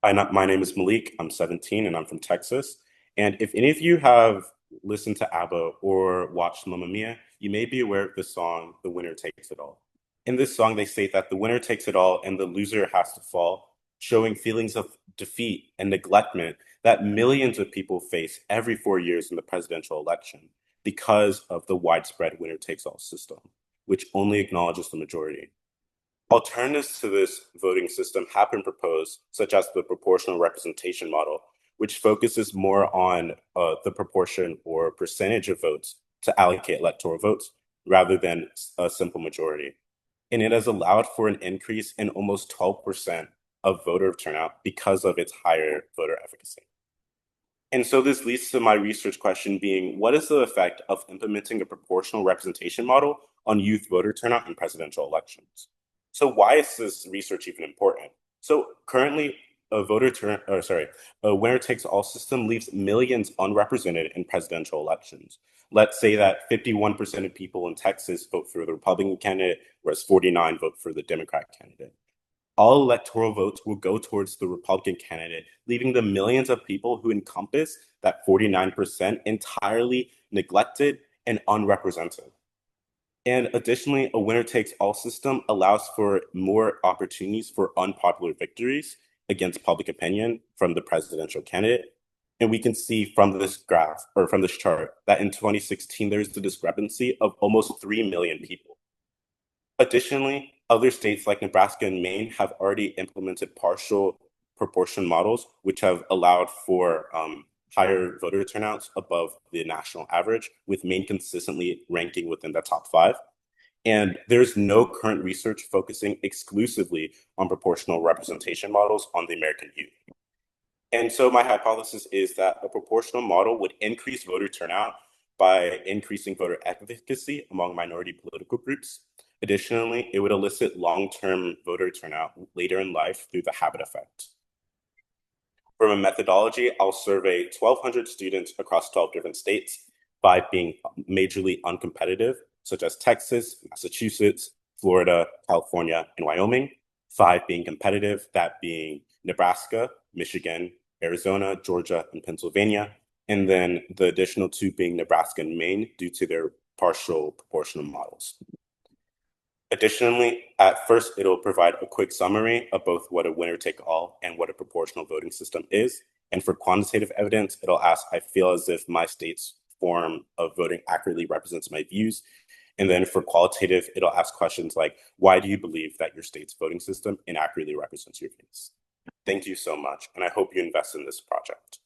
My name is Malik. I'm 17 and I'm from Texas. And if any of you have listened to ABBA or watched Mamma Mia, you may be aware of the song, The Winner Takes It All. In this song, they state that the winner takes it all and the loser has to fall, showing feelings of defeat and neglectment that millions of people face every 4 years in the presidential election because of the widespread winner takes all system, which only acknowledges the majority. Alternatives to this voting system have been proposed, such as the proportional representation model, which focuses more on the proportion or percentage of votes to allocate electoral votes rather than a simple majority. And it has allowed for an increase in almost 12% of voter turnout because of its higher voter efficacy. And so this leads to my research question being, what is the effect of implementing a proportional representation model on youth voter turnout in presidential elections? So why is this research even important? So currently, a winner takes all system leaves millions unrepresented in presidential elections. Let's say that 51% of people in Texas vote for the Republican candidate, whereas 49 vote for the Democrat candidate. All electoral votes will go towards the Republican candidate, leaving the millions of people who encompass that 49% entirely neglected and unrepresented. And additionally, a winner takes all system allows for more opportunities for unpopular victories against public opinion from the presidential candidate. And we can see from this graph or from this chart that in 2016, there's a discrepancy of almost 3 million people. Additionally, other states like Nebraska and Maine have already implemented partial proportion models, which have allowed for higher voter turnouts above the national average, with Maine consistently ranking within the top 5. And there's no current research focusing exclusively on proportional representation models on the American youth. And so my hypothesis is that a proportional model would increase voter turnout by increasing voter advocacy among minority political groups. Additionally, it would elicit long-term voter turnout later in life through the habit effect. From a methodology, I'll survey 1,200 students across 12 different states, 5 being majorly uncompetitive, such as Texas, Massachusetts, Florida, California, and Wyoming, 5 being competitive, that being Nebraska, Michigan, Arizona, Georgia, and Pennsylvania, and then the additional 2 being Nebraska and Maine due to their partial proportional models. Additionally, at first, it'll provide a quick summary of both what a winner-take-all and what a proportional voting system is. And for quantitative evidence, it'll ask, I feel as if my state's form of voting accurately represents my views. And then for qualitative, it'll ask questions like, why do you believe that your state's voting system inaccurately represents your views? Thank you so much, and I hope you invest in this project.